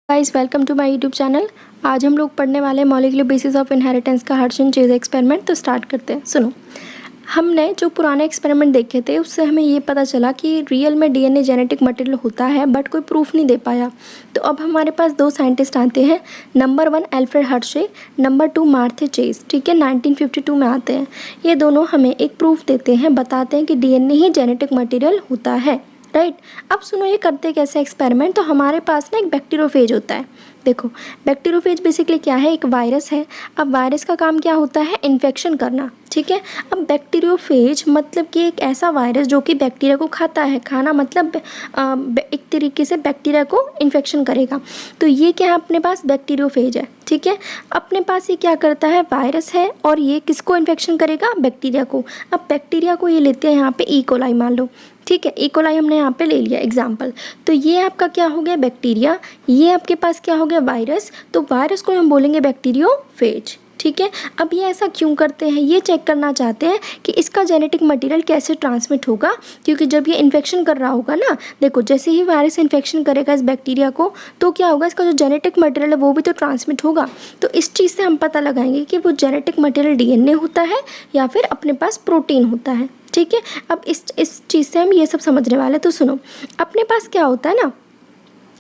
Guys welcome to my YouTube channel. आज हम लोग पढ़ने वाले हैं मॉलिक्यूलर बेसिस ऑफ इनहेरिटेंस का हर्शन चेज एक्सपेरिमेंट। तो स्टार्ट करते हैं। सुनो, हमने जो पुराने एक्सपेरिमेंट देखे थे उससे हमें ये पता चला कि रियल में डीएनए जेनेटिक मटेरियल होता है, बट कोई प्रूफ नहीं दे पाया। तो अब हमारे पास दो साइंटिस्ट आते हैं, number 1 Alfred Hershey, number 2 Martha Chase. ठीक है, 1952 में आते हैं। ये दोनों हमें एक प्रूफ देते हैं, बताते हैं कि डीएनए ही जेनेटिक मटेरियल होता है। राइट। अब सुनो, ये करते कैसे एक्सपेरिमेंट। तो हमारे पास ना एक बैक्टीरियोफेज होता है। देखो, बैक्टीरियोफेज बेसिकली क्या है, एक वायरस है। अब वायरस का काम क्या होता है, इन्फेक्शन करना। ठीक है। अब बैक्टीरियोफेज मतलब कि एक ऐसा वायरस जो कि बैक्टीरिया को खाता है। खाना मतलब एक तरीके से बैक्टीरिया को इन्फेक्शन करेगा। तो ये क्या है, अपने पास बैक्टीरियोफेज है। ठीक है। अपने पास ये क्या करता है, वायरस है, और ये किसको इन्फेक्शन करेगा, बैक्टीरिया को। अब बैक्टीरिया को ये लेते हैं यहाँ पे ई कोलाई मान लो। ठीक है, ई कोलाई हमने यहाँ पे ले लिया एग्जाम्पल। तो ये आपका क्या हो गया, बैक्टीरिया। ये आपके पास क्या हो गया, वायरस। तो वायरस को हम बोलेंगे बैक्टीरियोफेज। ठीक है। अब ये ऐसा क्यों करते हैं, ये चेक करना चाहते हैं कि इसका जेनेटिक मटेरियल कैसे ट्रांसमिट होगा। क्योंकि जब ये इन्फेक्शन कर रहा होगा ना, देखो जैसे ही वायरस इन्फेक्शन करेगा इस बैक्टीरिया को, तो क्या होगा, इसका जो जेनेटिक मटेरियल है वो भी तो ट्रांसमिट होगा। तो इस चीज़ से हम पता लगाएंगे कि वो जेनेटिक मटेरियल डीएनए होता है या फिर अपने पास प्रोटीन होता है। ठीक है। अब इस चीज़ से हम ये सब समझने वाले। तो सुनो, अपने पास क्या होता है ना,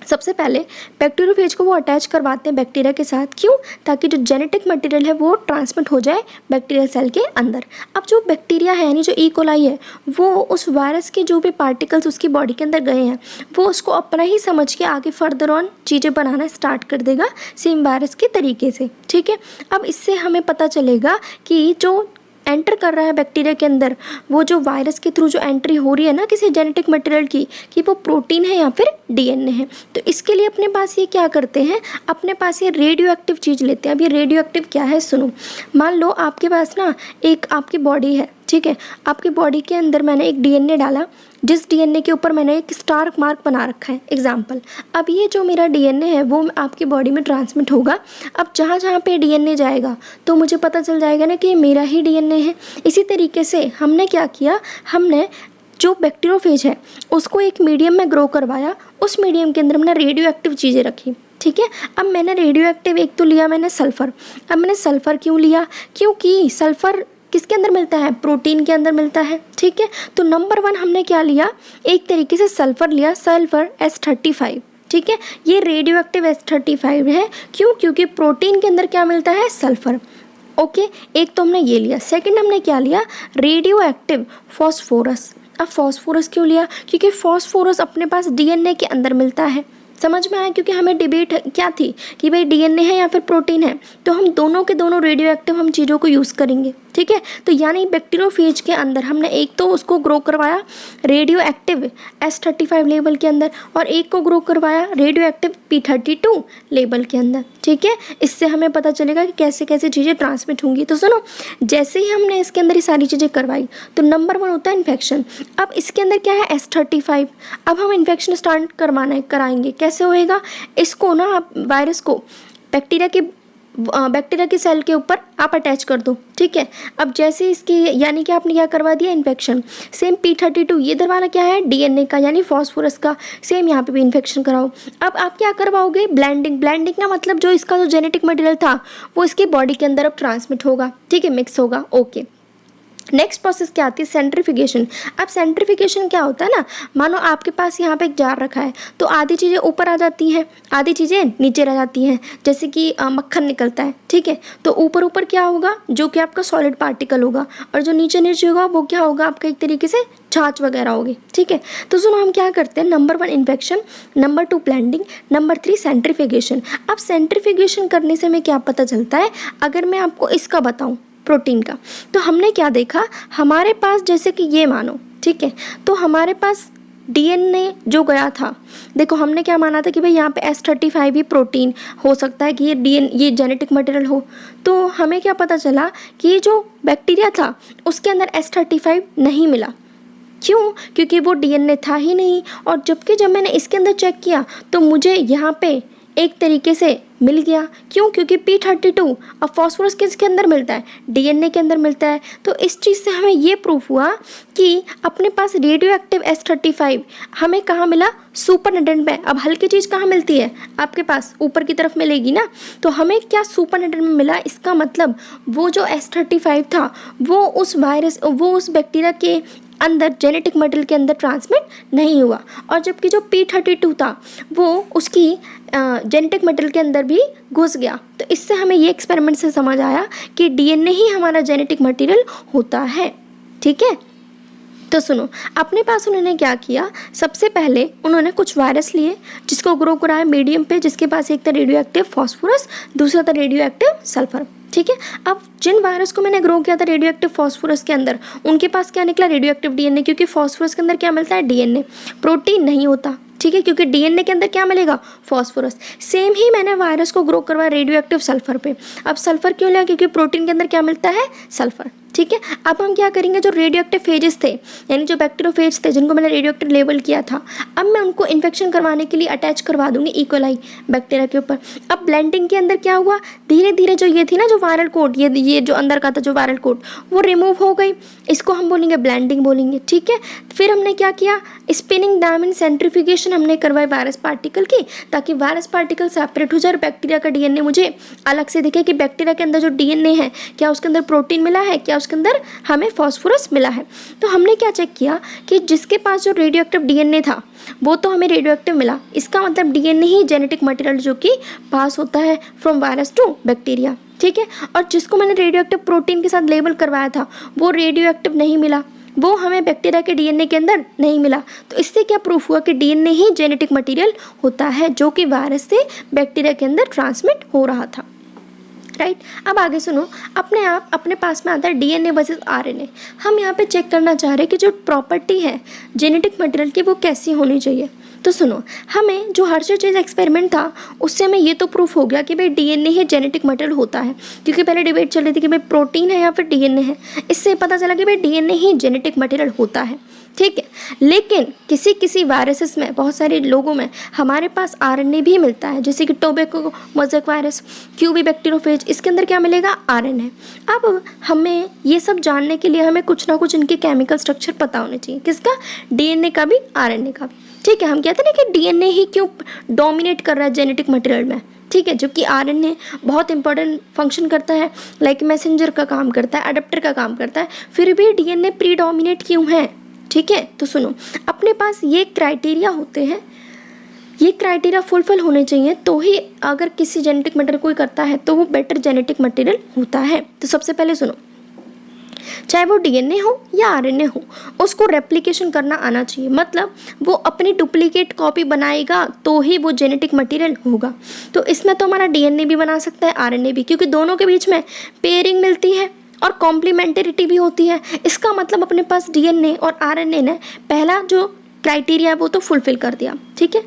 सबसे पहले बैक्टीरियोफेज को वो अटैच करवाते हैं बैक्टीरिया के साथ। क्यों, ताकि जो जेनेटिक मटेरियल है वो ट्रांसमिट हो जाए बैक्टीरियल सेल के अंदर। अब जो बैक्टीरिया है यानी जो ई कोलाई है, वो उस वायरस के जो भी पार्टिकल्स उसकी बॉडी के अंदर गए हैं वो उसको अपना ही समझ के आगे फर्दर ऑन चीज़ें बनाना स्टार्ट कर देगा सेम वायरस के तरीके से। ठीक है। अब इससे हमें पता चलेगा कि जो एंटर कर रहा है बैक्टीरिया के अंदर, वो जो वायरस के थ्रू जो एंट्री हो रही है ना किसी जेनेटिक मटेरियल की, कि वो प्रोटीन है या फिर डीएनए है। तो इसके लिए अपने पास ये क्या करते हैं, अपने पास ये रेडियो एक्टिव चीज़ लेते हैं। अब ये रेडियो एक्टिव क्या है, सुनो। मान लो आपके पास ना एक आपकी बॉडी है। ठीक है। आपकी बॉडी के अंदर मैंने एक डीएनए डाला, जिस डीएनए के ऊपर मैंने एक स्टार मार्क बना रखा है एग्जाम्पल। अब ये जो मेरा डीएनए है वो आपकी बॉडी में ट्रांसमिट होगा। अब जहाँ जहाँ पे डीएनए जाएगा तो मुझे पता चल जाएगा ना कि ये मेरा ही डीएनए है। इसी तरीके से हमने क्या किया, हमने जो बैक्टीरियोफेज है उसको एक मीडियम में ग्रो करवाया। उस मीडियम के अंदर हमने रेडियो एक्टिव चीज़ें रखी। ठीक है। अब मैंने रेडियो एक्टिव एक तो लिया मैंने सल्फ़र। अब मैंने सल्फ़र क्यों लिया, क्योंकि सल्फ़र किसके अंदर मिलता है, प्रोटीन के अंदर मिलता है। ठीक है। तो नंबर 1 हमने क्या लिया, एक तरीके से सल्फ़र लिया, सल्फ़र S35। ठीक है। ये रेडियो एक्टिव S35 है। क्यों, क्योंकि प्रोटीन के अंदर क्या मिलता है, सल्फ़र। ओके, एक तो हमने ये लिया। सेकंड हमने क्या लिया, रेडियो एक्टिव फॉस्फोरस। अब फॉस्फोरस क्यों लिया, क्योंकि फॉस्फोरस अपने पास डीएनए के अंदर मिलता है। समझ में आया, क्योंकि हमें डिबेट क्या थी कि भाई डीएनए है या फिर प्रोटीन है, तो हम दोनों के दोनों रेडियो एक्टिव हम चीज़ों को यूज़ करेंगे। ठीक है। तो यानी बैक्टीरियोफेज के अंदर हमने एक तो उसको ग्रो करवाया रेडियो एक्टिव S35 लेवल के अंदर, और एक को ग्रो करवाया रेडियो एक्टिव P32 लेवल के अंदर। ठीक है। इससे हमें पता चलेगा कि कैसे कैसे चीज़ें ट्रांसमिट होंगी। तो सुनो, जैसे ही हमने इसके अंदर ये सारी चीज़ें करवाई तो नंबर 1 होता है इन्फेक्शन। अब इसके अंदर क्या है, S35। अब हम इन्फेक्शन स्टार्ट कराएंगे। कैसे होएगा, इसको ना आप वायरस को बैक्टीरिया की सेल के ऊपर आप अटैच कर दो। ठीक है। अब जैसे इसकी यानी कि आपने क्या करवा दिया, इन्फेक्शन। सेम P32 ये इधर वाला क्या है, डीएनए का यानी फॉस्फोरस का, सेम यहाँ पे भी इन्फेक्शन कराओ। अब आप क्या करवाओगे, ब्लेंडिंग। ब्लेंडिंग का मतलब जो इसका जो जेनेटिक मटेरियल था वो इसकी बॉडी के अंदर अब ट्रांसमिट होगा। ठीक है, मिक्स होगा। ओके, नेक्स्ट प्रोसेस क्या आती है, सेंट्रीफिकेशन। अब सेंट्रीफिकेशन क्या होता है ना, मानो आपके पास यहाँ पे एक जार रखा है, तो आधी चीज़ें ऊपर आ जाती हैं, आधी चीज़ें नीचे रह जाती हैं। जैसे कि मक्खन निकलता है। ठीक है। तो ऊपर ऊपर क्या होगा, जो कि आपका सॉलिड पार्टिकल होगा, और जो नीचे नीचे होगा वो क्या होगा, आपका एक तरीके से छाछ वगैरह होगी। ठीक है। तो सुनो, हम क्या करते हैं, number 1 infection, number 2 blending, number 3 centrification. अब सेंट्रीफिकेशन करने से हमें क्या पता चलता है, अगर मैं आपको इसका बताऊँ प्रोटीन का, तो हमने क्या देखा, हमारे पास जैसे कि ये मानो। ठीक है। तो हमारे पास डीएनए जो गया था, देखो हमने क्या माना था कि भाई यहाँ पे S35 भी प्रोटीन हो सकता है कि ये जेनेटिक मटेरियल हो। तो हमें क्या पता चला कि जो बैक्टीरिया था उसके अंदर S35 नहीं मिला। क्यों, क्योंकि वो डीएनए था ही नहीं। और जब मैंने इसके अंदर चेक किया तो मुझे यहाँ पे एक तरीके से मिल गया। क्यों? क्योंकि P32 अब फॉस्फोरस किसके अंदर मिलता है? DNA के अंदर मिलता है। तो इस चीज़ से हमें ये प्रूफ हुआ कि अपने पास रेडियो एक्टिव S35 हमें कहाँ मिला? सुपरनेटेंट में। अब हल्की चीज़ कहाँ मिलती है? आपके पास ऊपर की तरफ मिलेगी ना। तो हमें क्या सुपरनेटेंट में मिला? इसका मतलब वो जो S35 था वो उस बैक्टीरिया के अंदर जेनेटिक मटेरियल के अंदर ट्रांसमिट नहीं हुआ, और जबकि जो P32 था वो उसकी जेनेटिक मटेरियल के अंदर भी घुस गया। तो इससे हमें ये एक्सपेरिमेंट से समझ आया कि DNA ही हमारा जेनेटिक मटेरियल होता है। ठीक है, तो सुनो, अपने पास उन्होंने क्या किया, सबसे पहले उन्होंने कुछ वायरस लिए जिसको ग्रो कराया मीडियम पे, जिसके पास एक था रेडियो एक्टिव फॉस्फोरस, दूसरा था रेडियो एक्टिव सल्फर। ठीक है, अब जिन वायरस को मैंने ग्रो किया था रेडियो एक्टिव फॉस्फोरस के अंदर, उनके पास क्या निकला? रेडियो एक्टिव DNA, क्योंकि फॉस्फोरस के अंदर क्या मिलता है? DNA, प्रोटीन नहीं होता। ठीक है, क्योंकि DNA के अंदर क्या मिलेगा? फॉस्फोरस। सेम ही मैंने वायरस को ग्रो करवाया रेडियो एक्टिव सल्फर पे। अब सल्फर क्यों लिया? क्योंकि प्रोटीन के अंदर क्या मिलता है? सल्फर। ठीक है, अब हम क्या करेंगे, जो रेडियो एक्टिव फेजेस थे, यानी जो बैक्टीरियोफेज थे जिनको मैंने रेडियो एक्टिव लेबल किया था, अब मैं उनको इन्फेक्शन करवाने के लिए अटैच करवा दूंगी इकोलाई बैक्टीरिया के ऊपर। अब ब्लेंडिंग के अंदर क्या हुआ, धीरे धीरे जो ये थी ना जो वायरल कोट, ये जो अंदर का था जो वायरल कोट, वो रिमूव हो गई। इसको हम बोलेंगे ब्लेंडिंग बोलेंगे। ठीक है, फिर हमने क्या किया, स्पिनिंग डायमंड सेंट्रीफ्यूगेशन हमने करवाई वायरस पार्टिकल की, ताकि वायरस पार्टिकल सेपरेट हो जाए और बैक्टीरिया का DNA मुझे अलग से दिखे कि बैक्टीरिया के अंदर जो DNA है क्या उसके अंदर प्रोटीन मिला है, क्या उसके अंदर हमें फॉस्फोरस मिला है। तो हमने क्या चेक किया कि जिसके पास जो रेडियो एक्टिव DNA था वो तो हमें रेडियो एक्टिव मिला, इसका मतलब DNA ही जेनेटिक मटेरियल जो कि पास होता है फ्रॉम वायरस टू बैक्टीरिया। ठीक है, और जिसको मैंने रेडियो एक्टिव प्रोटीन के साथ लेबल करवाया था वो रेडियो एक्टिव नहीं मिला, वो हमें बैक्टीरिया के DNA के अंदर नहीं मिला। तो इससे क्या प्रूफ हुआ कि DNA ही जेनेटिक मटेरियल होता है जो कि वायरस से बैक्टीरिया के अंदर ट्रांसमिट हो रहा था। राइट, अब आगे सुनो, अपने पास में आता है DNA वर्सेस RNA। हम यहाँ पे चेक करना चाह रहे हैं कि जो प्रॉपर्टी है जेनेटिक मटेरियल की वो कैसी होनी चाहिए। तो सुनो, हमें जो हर्षे चेज एक्सपेरिमेंट था उससे हमें ये तो प्रूफ हो गया कि भाई DNA ही जेनेटिक मटेरियल होता है, क्योंकि पहले डिबेट चल रही थी कि भाई प्रोटीन है या फिर DNA है। इससे पता चला कि भाई DNA ही जेनेटिक मटेरियल होता है। ठीक है, लेकिन किसी किसी वायरसेस में, बहुत सारे लोगों में हमारे पास RNA भी मिलता है, जैसे कि tobacco mosaic virus, QB bacteriophage, इसके अंदर क्या मिलेगा? RNA। अब हमें ये सब जानने के लिए हमें कुछ ना कुछ इनके केमिकल स्ट्रक्चर पता होने चाहिए। किसका? DNA का भी, RNA का भी। ठीक है, हम कहते हैं ना कि DNA ही क्यों डोमिनेट कर रहा है जेनेटिक मटेरियल में। ठीक है, जबकि RNA बहुत इंपॉर्टेंट फंक्शन करता है, लाइक मैसेंजर का काम करता है, अडेप्टर का काम करता है, फिर भी DNA प्रीडोमिनेट क्यों है? ठीक है, तो सुनो, अपने पास ये क्राइटेरिया होते हैं, ये क्राइटेरिया फुलफिल होने चाहिए तो ही अगर किसी जेनेटिक मटेरियल कोई करता है तो वो बेटर जेनेटिक मटेरियल होता है। तो सबसे पहले सुनो, चाहे वो DNA हो या RNA हो, उसको रेप्लिकेशन करना आना चाहिए, मतलब वो अपनी डुप्लीकेट कॉपी बनाएगा तो ही वो जेनेटिक मटेरियल होगा। तो इसमें तो हमारा DNA भी बना सकता है, RNA भी, क्योंकि दोनों के बीच में पेयरिंग मिलती है और कॉम्प्लीमेंटरिटी भी होती है। इसका मतलब अपने पास DNA और RNA ने पहला जो क्राइटेरिया है वो तो फुलफिल कर दिया। ठीक है,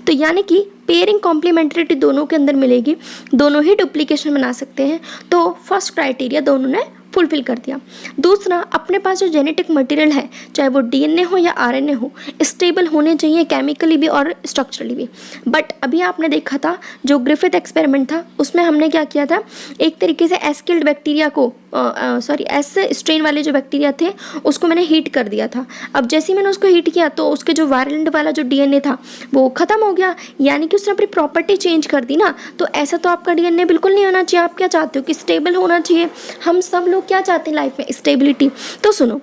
तो यानी कि पेयरिंग कॉम्प्लीमेंटरिटी दोनों के अंदर मिलेगी, दोनों ही डुप्लीकेशन बना सकते हैं, तो फर्स्ट क्राइटेरिया दोनों ने फुलफिल कर दिया। दूसरा, अपने पास जो जेनेटिक मटेरियल है, चाहे वो DNA हो या RNA हो, स्टेबल होने चाहिए केमिकली भी और स्ट्रक्चरली भी। बट अभी आपने देखा था जो ग्रिफिथ एक्सपेरिमेंट था उसमें हमने क्या किया था, एक तरीके से एस्किल्ड बैक्टीरिया को एस स्ट्रेन वाले जो बैक्टीरिया थे उसको मैंने हीट कर दिया था। अब जैसे ही मैंने उसको हीट किया तो उसके जो वायलेंट वाला जो DNA था वो ख़त्म हो गया, यानी कि उसने अपनी प्रॉपर्टी चेंज कर दी ना। तो ऐसा तो आपका DNA बिल्कुल नहीं होना चाहिए। आप क्या चाहते हो कि स्टेबल होना चाहिए। हम सब लोग क्या चाहते हैं लाइफ में? स्टेबिलिटी। तो सुनो,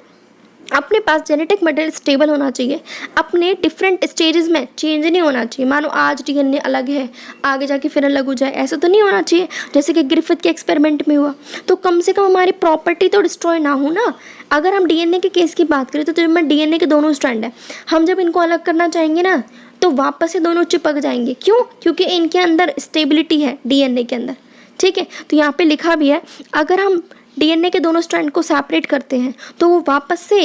अपने पास जेनेटिक मटेरियल स्टेबल होना चाहिए, अपने डिफरेंट स्टेजेस में चेंज नहीं होना चाहिए। मानो आज DNA अलग है, आगे जाके फिर अलग हो जाए, ऐसा तो नहीं होना चाहिए जैसे कि ग्रिफिथ के एक्सपेरिमेंट में हुआ। तो कम से कम हमारी प्रॉपर्टी तो डिस्ट्रॉय ना हो ना। अगर हम DNA के केस की बात करें तो जब मैं DNA के दोनों स्ट्रैंड है, हम जब इनको अलग करना चाहेंगे ना तो वापस से दोनों चिपक जाएंगे। क्यों? क्योंकि इनके अंदर स्टेबिलिटी है DNA के अंदर। ठीक है, तो यहाँ पे लिखा भी है, अगर हम DNA के दोनों स्ट्रैंड को सेपरेट करते हैं तो वो वापस से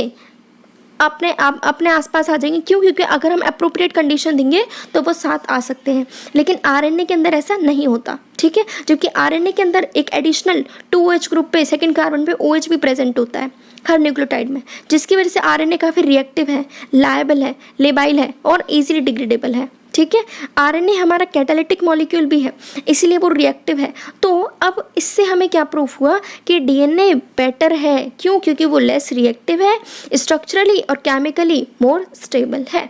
अपने आसपास आ जाएंगे। क्यों? क्योंकि अगर हम अप्रोप्रिएट कंडीशन देंगे तो वो साथ आ सकते हैं, लेकिन RNA के अंदर ऐसा नहीं होता। ठीक है, जबकि आरएनए के अंदर एक एडिशनल 2OH ग्रुप पे सेकंड कार्बन पे OH भी प्रेजेंट होता है हर न्यूक्लियोटाइड में, जिसकी वजह से आरएनए काफ़ी रिएक्टिव है, लायबल है, लेबाइल है और इजीली डिग्रेडेबल है। ठीक है, आरएनए हमारा कैटालिटिक मॉलिक्यूल भी है, इसीलिए वो रिएक्टिव है। तो अब इससे हमें क्या प्रूफ हुआ कि डीएनए बेटर है। क्यों? क्योंकि वो लेस रिएक्टिव है, स्ट्रक्चरली और केमिकली मोर स्टेबल है।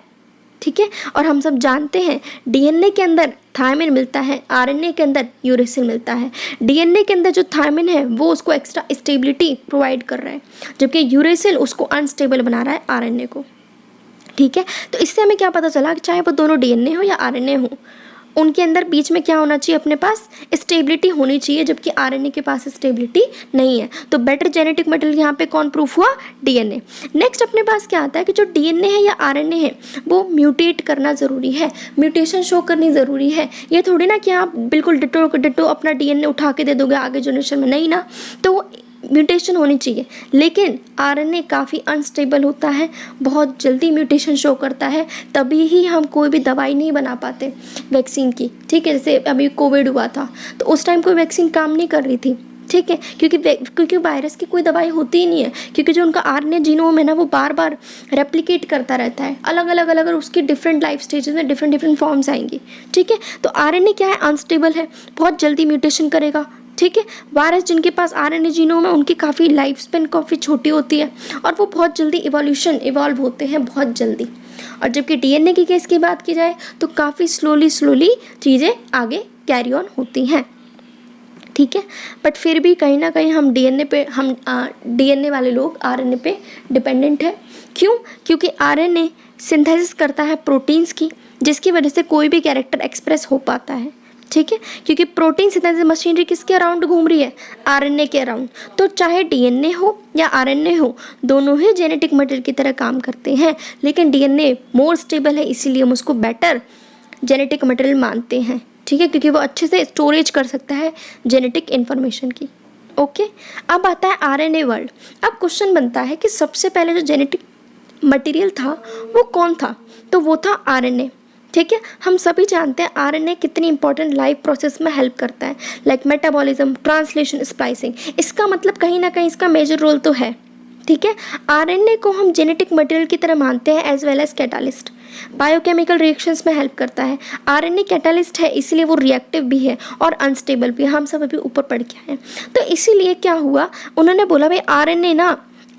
ठीक है, और हम सब जानते हैं डीएनए के अंदर थायमिन मिलता है, आरएनए के अंदर यूरेसिल मिलता है। डीएनए के अंदर जो थायमिन है वो उसको एक्स्ट्रा स्टेबिलिटी प्रोवाइड कर रहा है, जबकि यूरेसिल उसको अनस्टेबल बना रहा है आरएनए को। ठीक है, तो इससे हमें क्या पता चला कि चाहे वो दोनों डीएनए हो या आरएनए हो, उनके अंदर बीच में क्या होना चाहिए, अपने पास स्टेबिलिटी होनी चाहिए, जबकि आरएनए के पास स्टेबिलिटी नहीं है। तो बेटर जेनेटिक मटेरियल यहाँ पे कौन प्रूफ हुआ? डीएनए। नेक्स्ट अपने पास क्या आता है कि जो डीएनए है या आरएनए है वो म्यूटेट करना ज़रूरी है, म्यूटेशन शो करनी ज़रूरी है। ये थोड़ी ना कि आप बिल्कुल डिटो अपना डीएनए उठा के दे दोगे आगे जनरेशन में, नहीं ना। तो म्यूटेशन होनी चाहिए, लेकिन आरएनए काफ़ी अनस्टेबल होता है, बहुत जल्दी म्यूटेशन शो करता है, तभी ही हम कोई भी दवाई नहीं बना पाते वैक्सीन की। ठीक है, जैसे अभी कोविड हुआ था तो उस टाइम कोई वैक्सीन काम नहीं कर रही थी। ठीक है, क्योंकि वायरस की कोई दवाई होती ही नहीं है, क्योंकि जो उनका आरएनए जीनोम है ना वो बार बार रेप्लिकेट करता रहता है, अलग अलग उसकी डिफरेंट लाइफ स्टेजेस में डिफरेंट फॉर्म्स आएंगी। ठीक है, तो आरएनए क्या है? अनस्टेबल है, बहुत जल्दी म्यूटेशन करेगा। ठीक है, वायरस जिनके पास आरएनए जीनोम है उनकी काफ़ी लाइफ स्पेन काफ़ी छोटी होती है और वो बहुत जल्दी इवॉल्व होते हैं, बहुत जल्दी। और जबकि डीएनए की केस की बात की जाए तो काफ़ी स्लोली चीज़ें आगे कैरी ऑन होती हैं। ठीक है, बट फिर भी कहीं ना कहीं हम डीएनए वाले लोग आरएनए पे डिपेंडेंट है। क्यों? क्योंकि आरएनए सिंथेसिस करता है प्रोटीन्स की, जिसकी वजह से कोई भी कैरेक्टर एक्सप्रेस हो पाता है। ठीक है, क्योंकि प्रोटीन सिंथेसिस मशीनरी किसके अराउंड घूम रही है? आरएनए के अराउंड। तो चाहे डीएनए हो या आरएनए हो, दोनों ही जेनेटिक मटेरियल की तरह काम करते हैं, लेकिन डीएनए मोर स्टेबल है, इसीलिए हम उसको बेटर जेनेटिक मटेरियल मानते हैं। ठीक है, क्योंकि वो अच्छे से स्टोरेज कर सकता है जेनेटिक इन्फॉर्मेशन की। ओके, अब आता है आरएनए वर्ल्ड। अब क्वेश्चन बनता है कि सबसे पहले जो जेनेटिक मटेरियल था वो कौन था? तो वो था आरएनए। ठीक है, हम सभी जानते हैं आरएनए कितनी इंपॉर्टेंट लाइफ प्रोसेस में हेल्प करता है, लाइक मेटाबॉलिज्म, ट्रांसलेशन, स्प्लाइसिंग। इसका मतलब कहीं ना कहीं इसका मेजर रोल तो है। ठीक है, आरएनए को हम जेनेटिक मटेरियल की तरह मानते हैं as well as catalyst, biochemical reactions में हेल्प करता है। आरएनए कैटालिस्ट है, इसलिए वो रिएक्टिव भी है और अनस्टेबल भी। हम सब अभी ऊपर पढ़ के आए हैं, तो इसीलिए क्या हुआ, उन्होंने बोला भाई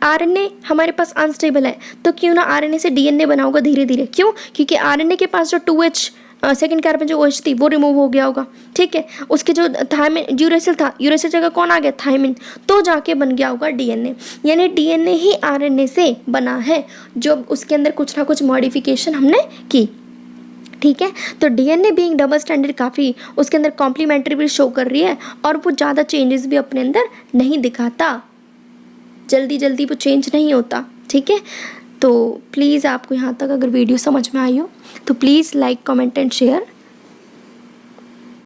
आरएनए हमारे पास अनस्टेबल है, तो क्यों ना आरएनए से डीएनए बना होगा धीरे धीरे। क्यों? क्योंकि आरएनए के पास जो 2H सेकेंड कार्बन जो OH थी वो रिमूव हो गया होगा। ठीक है, उसके जो थायमिन यूरेसिल था, यूरेसिल जगह कौन आ गया? थायमिन, तो जाके बन गया होगा डीएनए। यानी डीएनए ही आरएनए से बना है, जो उसके अंदर कुछ ना कुछ मॉडिफिकेशन हमने की। ठीक है, तो डीएनए बीइंग डबल स्टैंडर्ड काफ़ी उसके अंदर कॉम्प्लीमेंट्री भी शो कर रही है और वो ज़्यादा चेंजेस भी अपने अंदर नहीं दिखाता, जल्दी वो चेंज नहीं होता। ठीक है, तो प्लीज़ आपको यहाँ तक अगर वीडियो समझ में आई हो तो please like, comment and share.